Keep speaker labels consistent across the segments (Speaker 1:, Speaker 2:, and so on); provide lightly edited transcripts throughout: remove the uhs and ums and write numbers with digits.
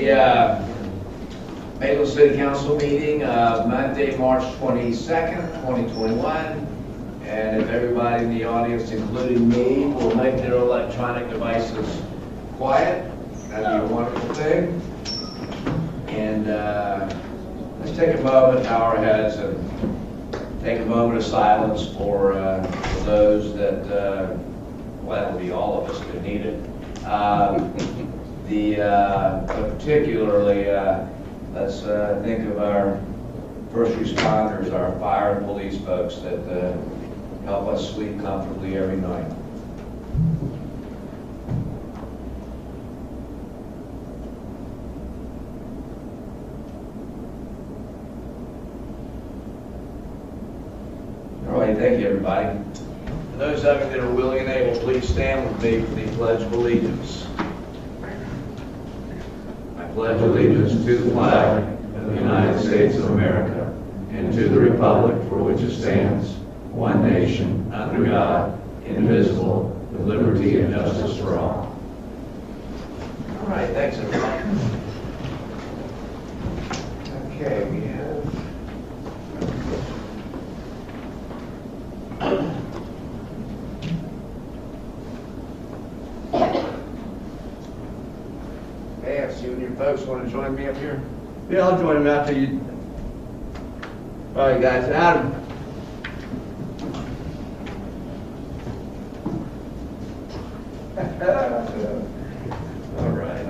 Speaker 1: the Maitland City Council meeting Monday, March 22nd, 2021. And if everybody in the audience, including me, will make their electronic devices quiet, that'd be a wonderful thing. And let's take a moment, bow our heads, and take a moment of silence for those that, well, that'll be all of us that need it. Particularly, let's think of our first responders, our fire and police folks that help us sleep comfortably every night. All right, thank you, everybody. And those of you that are willing and able, please stand with me for the Pledge of Allegiance. I pledge allegiance to the flag of the United States of America and to the republic for which it stands, one nation, under God, indivisible, with liberty and justice for all. All right, thanks, everybody. Okay, we have... Hey, if you and your folks want to join me up here?
Speaker 2: Yeah, I'll join him after you. All right, guys. Adam.
Speaker 1: All right.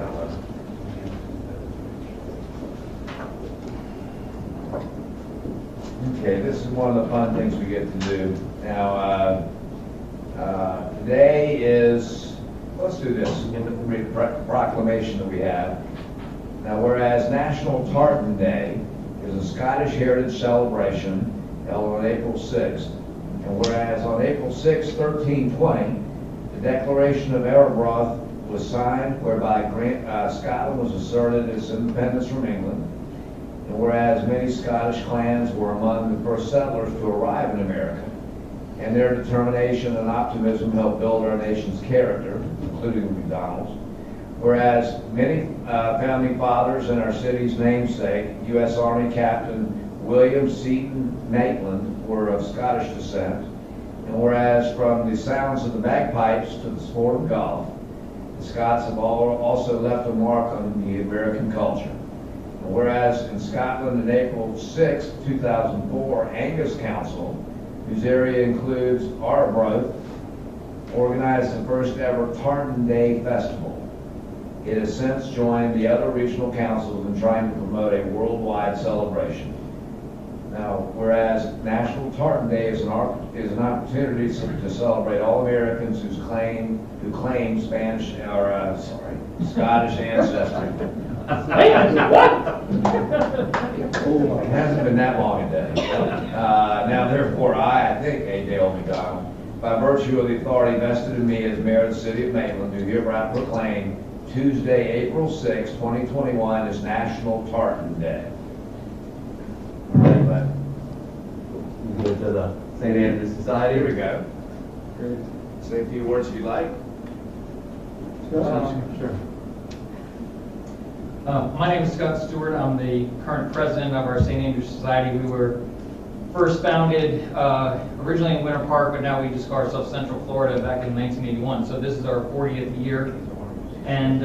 Speaker 1: Okay, this is one of the fun things we get to do. Now, today is, let's do this, read the proclamation that we have. Now, whereas National Tartan Day is a Scottish heritage celebration held on April 6th, and whereas on April 6, 1320, the Declaration of Arbroath was signed, whereby Scotland was asserted its independence from England, and whereas many Scottish clans were among the first settlers to arrive in America, and their determination and optimism helped build our nation's character, including the McDonald's, whereas many founding fathers and our city's namesake, U.S. Army Captain William Seton Maitland, were of Scottish descent, and whereas from the sounds of the bagpipes to the sport of golf, the Scots have also left a mark on the American culture. And whereas in Scotland in April 6, 2004, Angus Council, whose area includes Arbroath, organized the first ever Tartan Day Festival. It has since joined the other regional councils in trying to promote a worldwide celebration. Now, whereas National Tartan Day is an opportunity to celebrate all Americans who claim Spanish or Scottish ancestry. It hasn't been that long a day. Now, therefore, I think A. Dale McDonald, by virtue of the authority vested in me as mayor of the city of Maitland, do hereby proclaim Tuesday, April 6, 2021 as National Tartan Day.
Speaker 2: Go to the St. Andrews Society.
Speaker 1: Here we go.
Speaker 2: Great.
Speaker 1: Say a few words if you like.
Speaker 2: Sure.
Speaker 3: My name is Scott Stewart. I'm the current president of our St. Andrews Society. We were first founded originally in Winter Park, but now we just call ourselves Central Florida back in 1981. So this is our 40th year. And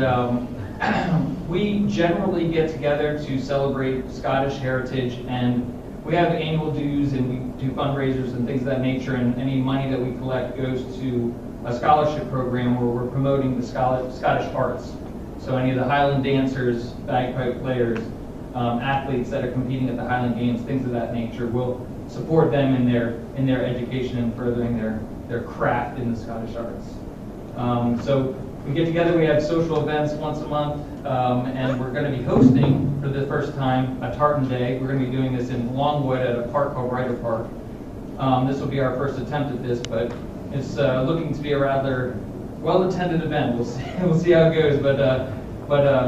Speaker 3: we generally get together to celebrate Scottish heritage, and we have annual dues and we do fundraisers and things of that nature, and any money that we collect goes to a scholarship program where we're promoting the Scottish arts. So any of the Highland dancers, bagpipe players, athletes that are competing at the Highland Games, things of that nature, we'll support them in their education and furthering their craft in the Scottish arts. So we get together, we have social events once a month, and we're going to be hosting for the first time a Tartan Day. We're going to be doing this in Longwood at a park called Ryder Park. This will be our first attempt at this, but it's looking to be a rather well-attended event. We'll see how it goes, but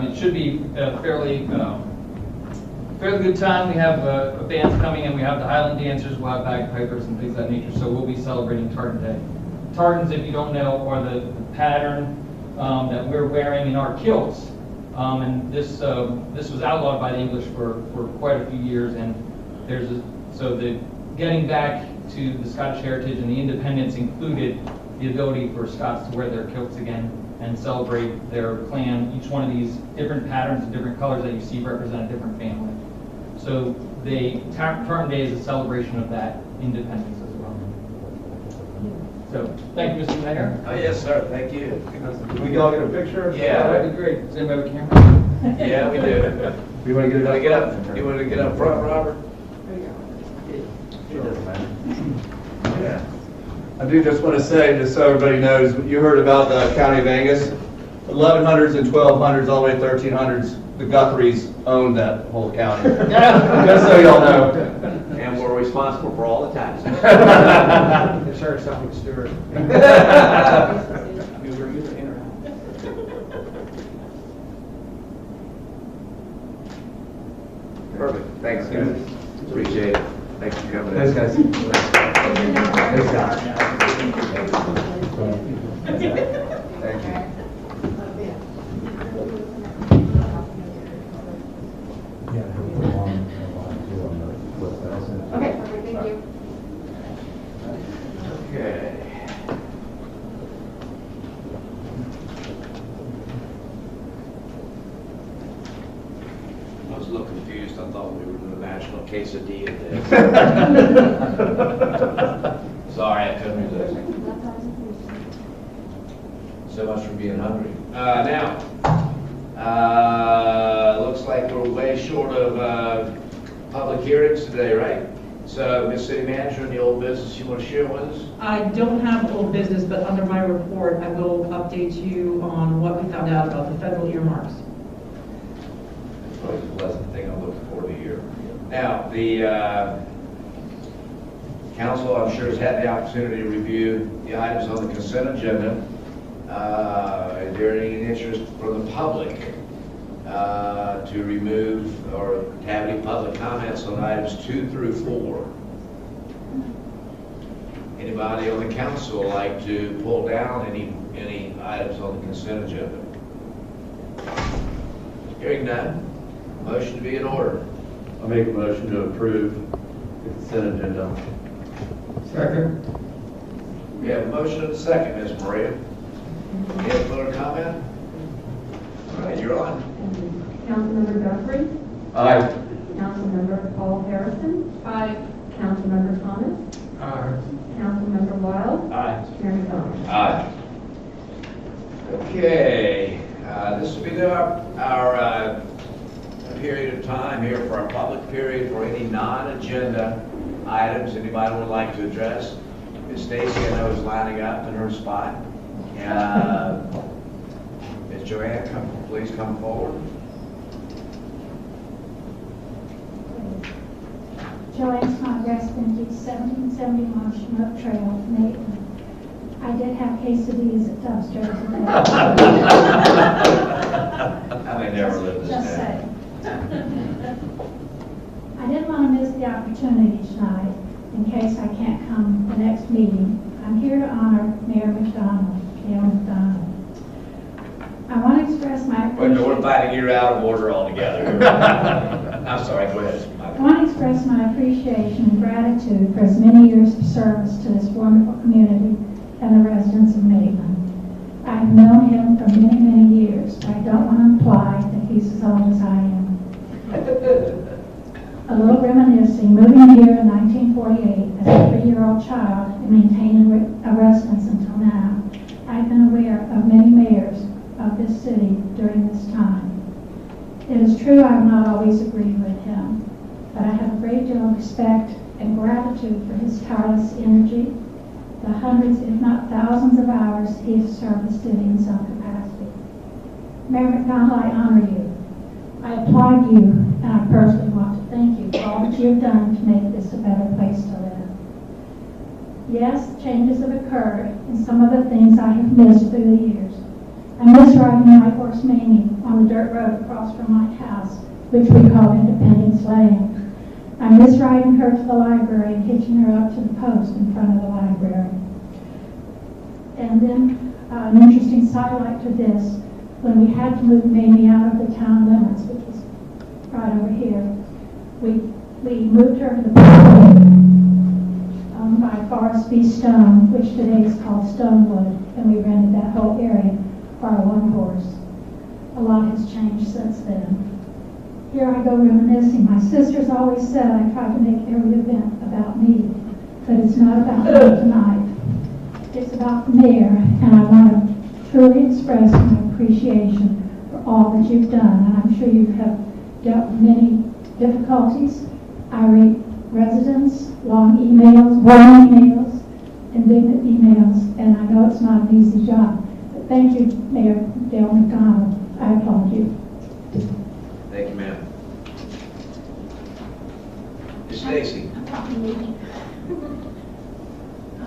Speaker 3: it should be a fairly good time. We have bands coming in. We have the Highland dancers. We'll have bagpipers and things of that nature. So we'll be celebrating Tartan Day. Tartans, if you don't know, are the pattern that we're wearing in our kilts. And this was outlawed by the English for quite a few years. And so the getting back to the Scottish heritage and the independence included the ability for Scots to wear their kilts again and celebrate their clan. Each one of these different patterns and different colors that you see represent a different family. So Tartan Day is a celebration of that independence as well. So, thank you, Mr. Mayor.
Speaker 1: Oh, yes, sir, thank you.
Speaker 2: Can we all get a picture?
Speaker 1: Yeah.
Speaker 3: That'd be great. Does anybody have a camera?
Speaker 1: Yeah, we do.
Speaker 2: You want to get it
Speaker 1: You
Speaker 2: up?
Speaker 1: want to get up front, Robert?
Speaker 2: It doesn't matter.
Speaker 1: Yeah.
Speaker 2: I do just want to say, just so everybody knows, you heard about the County of Angus. 1100s and 1200s, all the way to 1300s, the Guthries owned that whole county. Just so y'all know.
Speaker 4: And we're responsible for all the taxes.
Speaker 5: The sheriff's Suffolk Stewart. We were either in or out.
Speaker 1: Perfect, thanks, guys. Appreciate it. Thanks for coming in.
Speaker 2: Thanks, guys. Thanks, guys.
Speaker 1: Thank you.
Speaker 6: Okay, perfect, thank you.
Speaker 1: Okay.
Speaker 4: I was a little confused. I thought we were doing a national quesadilla day.
Speaker 1: Sorry, I couldn't resist. So much for being hungry. Looks like we're way short of public hearings today, right? So, Ms. City Manager, any old business you want to share with us?
Speaker 7: I don't have old business, but under my report, I will update you on what we found out about the federal earmarks.
Speaker 1: It's always a pleasant thing I'm looking forward to hear. Now, the council, I'm sure, has had the opportunity to review the items on the consent agenda. Is there any interest from the public to remove or to have any public comments on items 2 through 4? Anybody on the council like to pull down any items on the consent agenda? Hearing none, motion to be in order.
Speaker 2: I'll make a motion to approve the consent agenda.
Speaker 3: Second.
Speaker 1: We have a motion and a second, Ms. Maria. Any other comment? All right, you're on.
Speaker 6: Councilmember Guthrie,
Speaker 2: Aye.
Speaker 6: Councilmember Paul Harrison,
Speaker 7: Aye.
Speaker 6: Councilmember Thomas, Councilmember Wild,
Speaker 4: Aye.
Speaker 6: Mayor McDonald.
Speaker 1: Aye. Okay, this will be our period of time here for our public period for any non-agenda items anybody would like to address. Ms. Stacy, I know, is lining up in her spot. Ms. Joanne, please come forward.
Speaker 8: Joanne Snodgrass, Vintage, 1771 Chinook Trail, Maitland. I did have quesadillas at dumpster today.
Speaker 1: I may never live this
Speaker 8: Just
Speaker 1: down.
Speaker 8: saying. I didn't want to miss the opportunity tonight in case I can't come the next meeting. I'm here to honor Mayor McDonald, Gail McDonald. I want to express my
Speaker 1: Wait, no, we're
Speaker 8: appreciation.
Speaker 1: fighting you're out of order altogether. I'm sorry, go ahead.
Speaker 8: I want to express my appreciation and gratitude for his many years of service to this wonderful community and the residents of Maitland. I have known him for many, many years, but I don't want to imply that he's as old as I am. A little reminiscing, moving here in 1948 as a 3-year-old child and maintaining a residence until now, I've been aware of many mayors of this city during this time. It is true I have not always agreed with him, but I have a great deal of respect and gratitude for his tireless energy, the hundreds, if not thousands of hours he has served the city in some capacity. Mayor McDonald, I honor you. I applaud you, and I personally want to thank you for all that you have done to make this a better place to live. Yes, changes have occurred, and some of the things I have missed through the years. I miss riding my horse Mamie on the dirt road across from my house, which we call Independence Lane. I miss riding her to the library and hitching her up to the post in front of the library. And then an interesting sidelight to this, when we had to move Mamie out of the town limits, which was right over here, we moved her to the property by Forest V. Stone, which today is called Stonewood, and we rented that whole area for our one horse. A lot has changed since then. Here I go reminiscing. My sisters always said I tried to make every event about me, but it's not about me tonight. It's about the mayor, and I want to truly express my appreciation for all that you've done. And I'm sure you have dealt with many difficulties, irate residents, long emails, indignant emails, and I know it's not an easy job. But thank you, Mayor Dale McDonald. I applaud you.
Speaker 4: Thank you, ma'am. Ms. Stacy.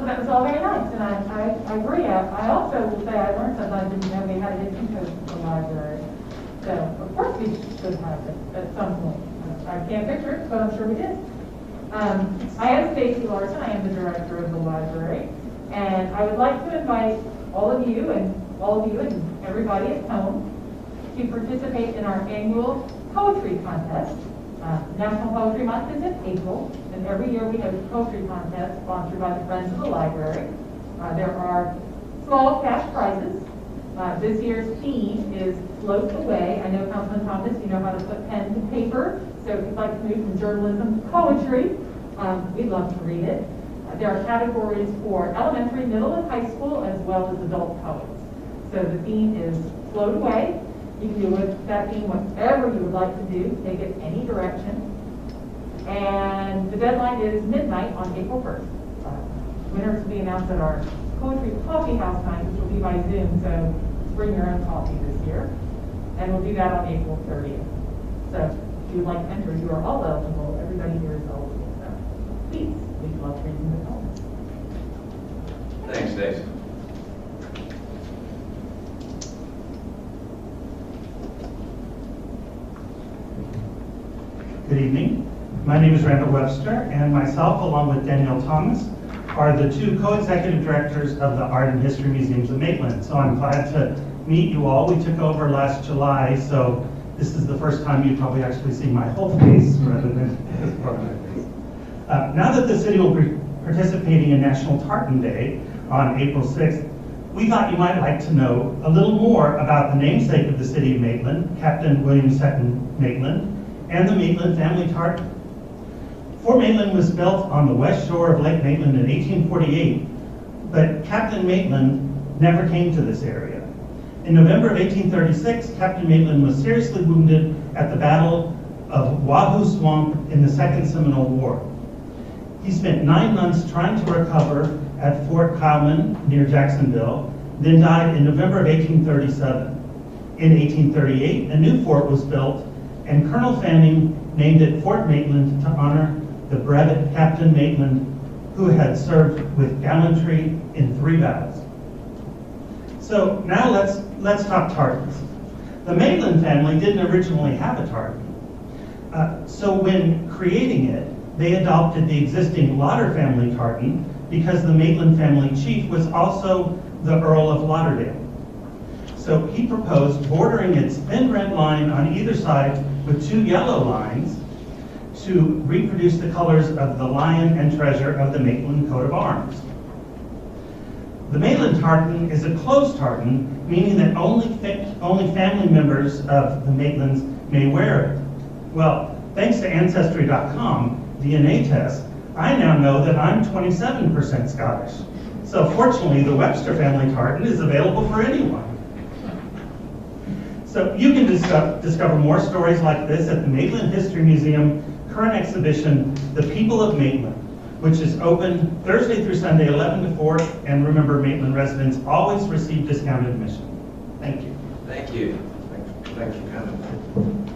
Speaker 9: Oh, that was all very nice, and I agree. I also will say I learned something I didn't know we had an income code for the library. So, of course, we should have it at some point. I can't picture it, but I'm sure we did. I am Stacy Larson. I am the director of the library, and I would like to invite all of you and everybody at home to participate in our annual poetry contest. National Poetry Month is in April, and every year we have a poetry contest sponsored by the Friends of the Library. There are small cash prizes. This year's theme is Float Away. I know, Councilman Thomas, you know how to put pen to paper, so if you'd like to move from journalism to poetry, we'd love to read it. There are categories for elementary, middle, and high school, as well as adult poets. So the theme is Float Away. You can do with that theme whatever you would like to do, take it any direction. And the deadline is midnight on April 1st. Winners will be announced at our Poetry Coffee House night, which will be by Zoom, so bring your own coffee this year. And we'll do that on April 30th. So if you would like to enter, you are all eligible. Everybody here is eligible. So please, we'd love reading the poems.
Speaker 4: Thanks, Stacy.
Speaker 10: Good evening. My name is Randall Webster, and myself, along with Danielle Thomas, are the two co-executive directors of the Art and History Museums of Maitland. So I'm glad to meet you all. We took over last July, so this is the first time you've probably actually seen my whole face rather than this part of my face. Now that the city will be participating in National Tartan Day on April 6th, we thought you might like to know a little more about the namesake of the city of Maitland, Captain William Seton Maitland, and the Maitland family tartan. Fort Maitland was built on the west shore of Lake Maitland in 1848, but Captain Maitland never came to this area. In November of 1836, Captain Maitland was seriously wounded at the Battle of Wahoo Swamp in the Second Seminole War. He spent 9 months trying to recover at Fort Kyleman near Jacksonville, then died in November of 1837. In 1838, a new fort was built, and Colonel Fanning named it Fort Maitland to honor the brevet Captain Maitland, who had served with gallantry in 3 battles. So now let's talk tartans. The Maitland family didn't originally have a tartan. So when creating it, they adopted the existing Lauder family tartan because the Maitland family chief was also the Earl of Lauderdale. So he proposed bordering its thin red line on either side with 2 yellow lines to reproduce the colors of the lion and treasure of the Maitland coat of arms. The Maitland tartan is a closed tartan, meaning that only family members of the Maitlands may wear it. Well, thanks to Ancestry.com DNA test, I now know that I'm 27% Scottish. So fortunately, the Webster family tartan is available for anyone. So you can discover more stories like this at the Maitland History Museum current exhibition, The People of Maitland, which is open Thursday through Sunday, 11 to 4. And remember, Maitland residents always receive discounted admission. Thank you.
Speaker 4: Thank you. Thanks for coming.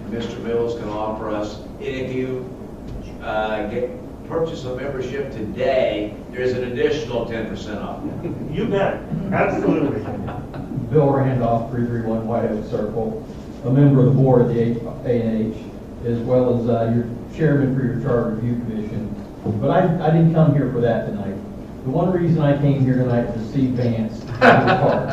Speaker 4: Mr. Mills can offer us, and if you purchase a membership today, there's an additional 10% off.
Speaker 10: You bet. Absolutely.
Speaker 11: Bill Randolph, 331 White Oak Circle, a member of the board of the A&H, as well as your chairman for your Charter Review Commission. But I didn't come here for that tonight. The one reason I came here tonight is to see Vance in the park.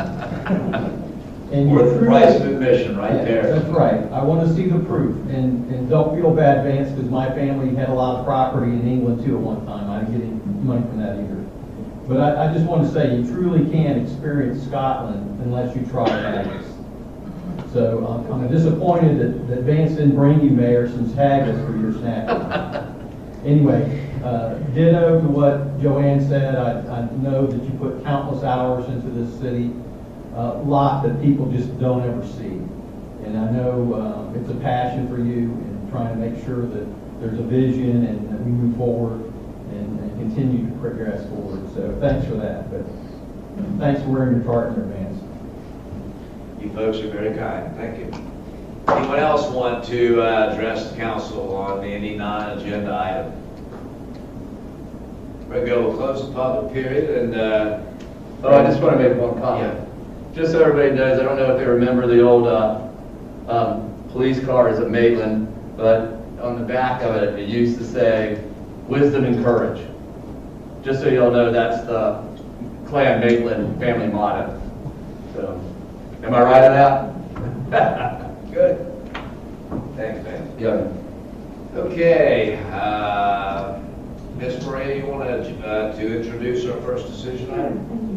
Speaker 11: And you
Speaker 1: Worth the
Speaker 11: truly-
Speaker 1: price of admission, right
Speaker 11: Yeah,
Speaker 1: there.
Speaker 11: That's right. I want to see the proof. And don't feel bad, Vance, because my family had a lot of property in England too at one time. I didn't get any money from that either. But I just want to say, you truly can't experience Scotland unless you try haggis. So I'm disappointed that Vance didn't bring you, Mayor, some haggis for your snack. Anyway, ditto to what Joanne said. I know that you put countless hours into this city, a lot that people just don't ever see. And I know it's a passion for you and trying to make sure that there's a vision and that we move forward and continue to progress forward. So thanks for that. But thanks for wearing your tartan in advance.
Speaker 1: You folks are very kind. Thank you. Anyone else want to address the council on any non-agenda item? We're going to close the public period and...
Speaker 2: Oh, I just want to make one comment. Just so everybody knows, I don't know if they remember the old police cars at Maitland, but on the back of it, it used to say, wisdom and courage. Just so y'all know, that's the Clan Maitland family motto. So, am I right on that?
Speaker 1: Good. Thanks, man.
Speaker 2: Yeah.
Speaker 1: Okay, Ms. Maria, you want to introduce our first decision
Speaker 6: Sure,
Speaker 1: item?
Speaker 6: thank you.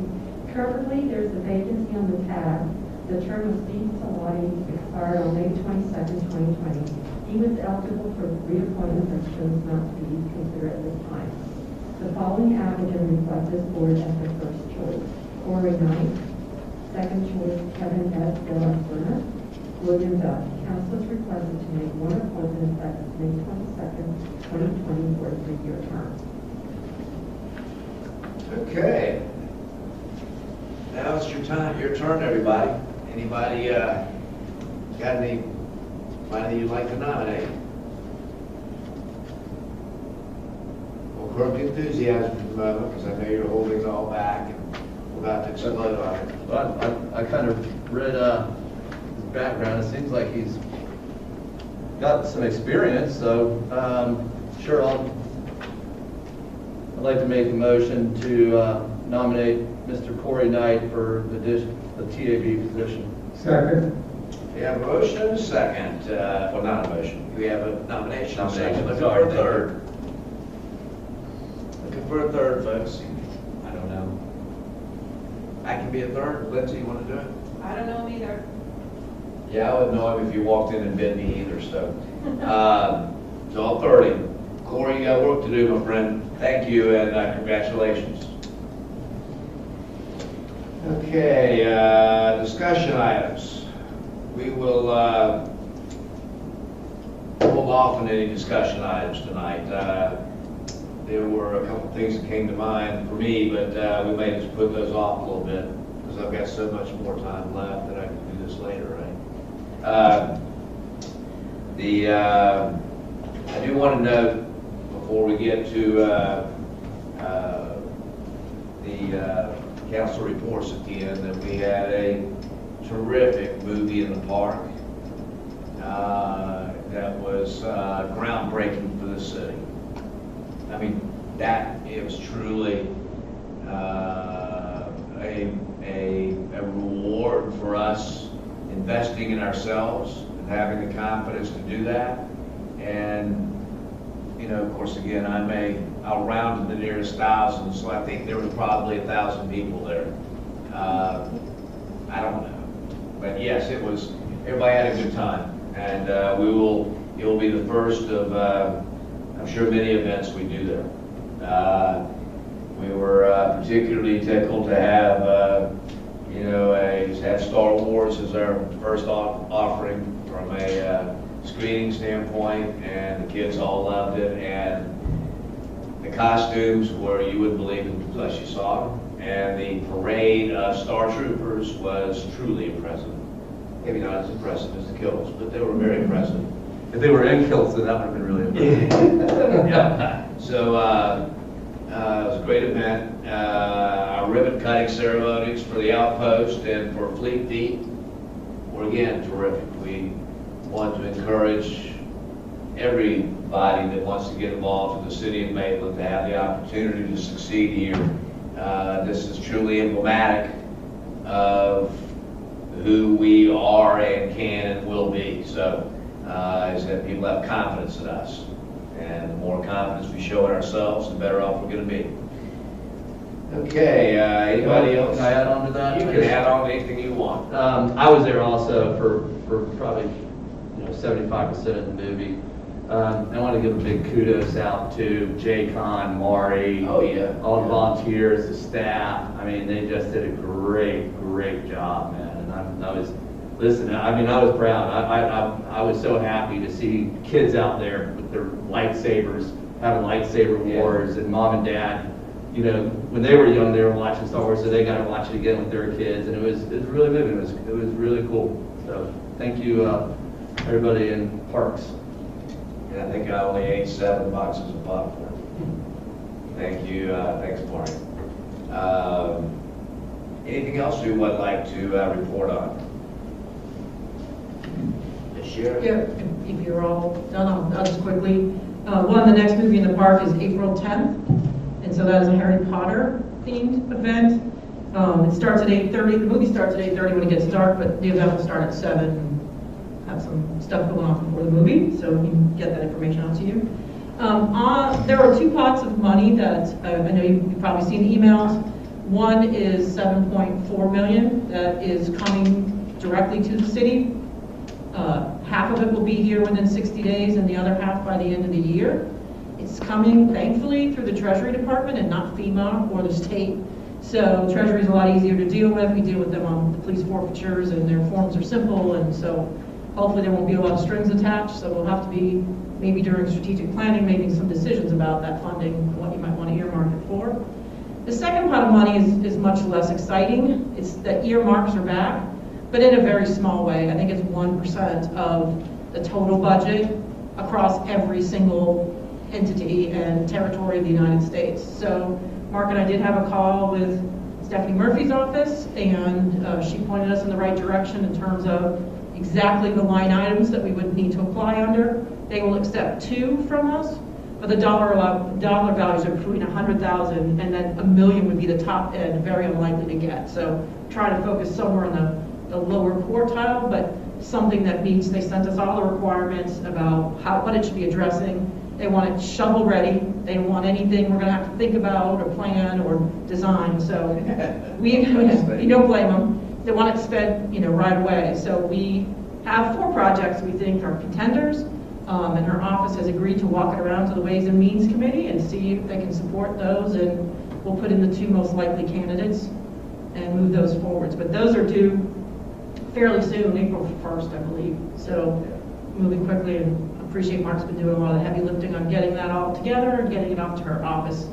Speaker 6: Currently, there's a vacancy on the tab. The term of Steve Salati expired on May 22nd, 2020. He was eligible for reappointment but chose not to be considered at this time. The following applicant reflects this board as their first choice. Corey Knight, second choice Kevin S. Delacerna, William Duff. Council is requested to make one appointment effective May 22nd, 2020 for a 3-year term.
Speaker 1: Okay. Now it's your turn, everybody. Anybody got anybody you'd like to nominate? Well, curb enthusiasm for the moment, because I know you're holding it all back and we're about to explode on it.
Speaker 2: Well, I kind of read his background. It seems like he's got some experience, so sure, I'd like to make a motion to nominate Mr. Corey Knight for the TAB position.
Speaker 5: Second.
Speaker 1: We have a motion and a second. Well, not a motion. We have a nomination.
Speaker 2: Nomination,
Speaker 1: Looking
Speaker 2: sorry,
Speaker 1: for a third. Looking for a third, folks. I don't know. I can be a third. Lindsay, you want to do it?
Speaker 9: I don't know either.
Speaker 1: Yeah, I wouldn't know him if you walked in and bid me either, so. So I'll 30. Corey, you got work to do, my friend. Thank you and congratulations. Okay, discussion items. We will hold off on any discussion items tonight. There were a couple things that came to mind for me, but we may just put those off a little bit because I've got so much more time left that I can do this later, right? I do want to note before we get to the council reports at the end that we had a terrific movie in the park that was groundbreaking for the city. I mean, it was truly a reward for us investing in ourselves and having the confidence to do that. And, you know, of course, again, I'll round to the nearest 1,000, so I think there were probably 1,000 people there. I don't know. But yes, everybody had a good time. And it will be the first of, I'm sure, many events we do there. We were particularly tickled to have, have Star Wars as our first offering from a screening standpoint, and the kids all loved it. And the costumes were, you wouldn't believe it unless you saw them. And the parade of Star Troopers was truly impressive. Maybe not as impressive as the kills, but they were very impressive.
Speaker 2: If they were in kilts, then that would have been really impressive.
Speaker 1: Yeah. So it was a great event. Our ribbon cutting ceremonies for the outpost and for Fleet Feet were again terrific. We want to encourage everybody that wants to get involved in the city of Maitland to have the opportunity to succeed here
Speaker 4: This is truly emblematic of who we are and can and will be. So, is that people have confidence in us. And the more confidence we show in ourselves, the better off we're going to be. Okay, anybody else?
Speaker 2: Can I add on to that?
Speaker 4: You can add on anything you want.
Speaker 2: I was there also for probably 75% of the movie. I want to give a big kudos out to Jay Con, Mari,
Speaker 4: Oh, yeah.
Speaker 2: all the volunteers, the staff. I mean, they just did a great job, man. And I was listening. I mean, I was proud. I was so happy to see kids out there with their lightsabers, having lightsaber wars, and mom and dad. When they were young, they were watching Star Wars, so they got to watch it again with their kids, and it was really moving. It was really cool. So thank you, everybody in Parks.
Speaker 4: And I think I only ate 7 boxes of popcorn. Thank you. Thanks, Mark. Anything else you would like to report on? Ms. Sharon?
Speaker 7: Yeah, if you're all done, I'll just quickly. The next movie in the park is April 10th, and so that is a Harry Potter themed event. It starts at 8:30. The movie starts at 8:30 when it gets dark, but the event will start at 7. Have some stuff going on before the movie, so we can get that information out to you. There are 2 pots of money that I know you've probably seen the emails. One is $7.4 million that is coming directly to the city. Half of it will be here within 60 days and the other half by the end of the year. It's coming, thankfully, through the Treasury Department and not FEMA or the state. So Treasury is a lot easier to deal with. We deal with them on the police forfeitures, and their forms are simple, and so hopefully there won't be a lot of strings attached. So we'll have to be, maybe during strategic planning, making some decisions about that funding and what you might want to earmark it for. The second pot of money is much less exciting. It's that earmarks are back, but in a very small way. I think it's 1% of the total budget across every single entity and territory of the United States. So Mark and I did have a call with Stephanie Murphy's office, and she pointed us in the right direction in terms of exactly the line items that we would need to apply under. They will accept 2 from us, but the dollar values are between 100,000 and then $1 million would be the top end, very unlikely to get. So try to focus somewhere in the lower quartile, but something that meets. They sent us all the requirements about what it should be addressing. They want it shovel ready. They don't want anything we're going to have to think about or plan or design. So you don't blame them. They want it spent, right away. So we have 4 projects we think are contenders, and her office has agreed to walk it around to the Ways and Means Committee and see if they can support those, and we'll put in the 2 most likely candidates and move those forwards. But those are due fairly soon, April 1st, I believe. So moving quickly, and appreciate Mark's been doing a lot of heavy lifting on getting that all together and getting it off to her office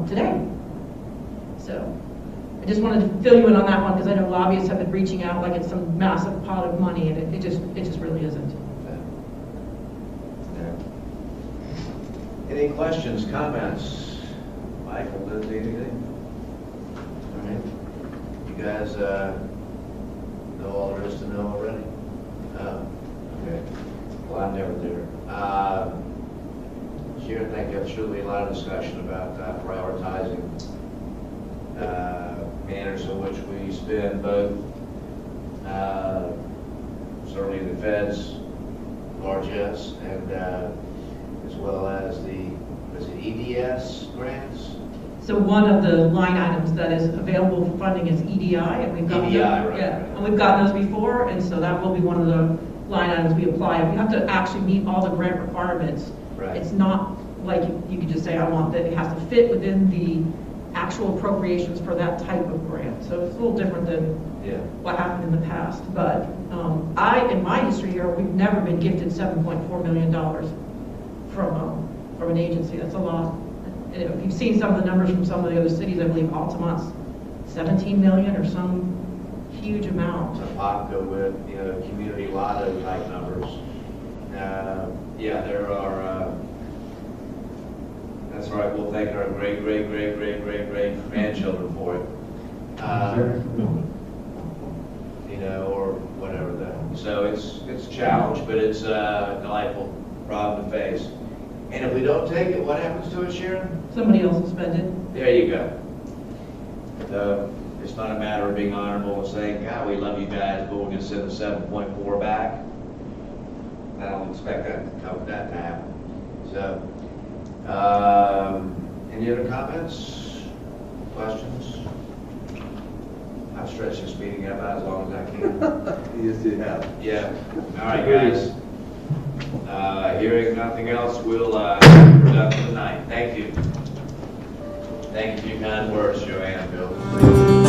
Speaker 7: today. So I just wanted to fill you in on that one because I know lobbyists have been reaching out like it's some massive pot of money, and it just really isn't.
Speaker 4: Any questions, comments? Michael, Lindsay, anything? All right. You guys know all there is to know already? Okay. Well, I'm never there. Sharon, thank you. That's really a lot of discussion about prioritizing manners in which we spend both, certainly the Fed's largesse and as well as the EDS grants?
Speaker 7: So one of the line items that is available for funding is EDI, and we've got
Speaker 4: EDI, right.
Speaker 7: and we've gotten those before, and so that will be one of the line items we apply. We have to actually meet all the grant requirements.
Speaker 4: Right.
Speaker 7: It's not like you could just say, I want that. It has to fit within the actual appropriations for that type of grant. So it's a little different than what happened in the past. But in my history here, we've never been gifted $7.4 million from an agency. That's a lot. And if you've seen some of the numbers from some of the other cities, I believe Altamont's 17 million or some huge amount.
Speaker 4: Apopka with community lotto type numbers. There are. That's right. We'll thank our great grandchildren for it. Or whatever that. So it's a challenge, but it's a delightful problem to face. And if we don't take it, what happens to it, Sharon?
Speaker 7: Somebody else will spend it.
Speaker 4: There you go. It's not a matter of being honorable and saying, God, we love you guys, but we're going to send the 7.4 back. I don't expect that to happen. So, any other comments, questions? I've stretched this meeting out about as long as I can.
Speaker 2: Yes, you have.
Speaker 4: Yeah. All right, guys. Hearing nothing else, we're done for the night. Thank you. Thank you for your kind words, Joanne and Bill.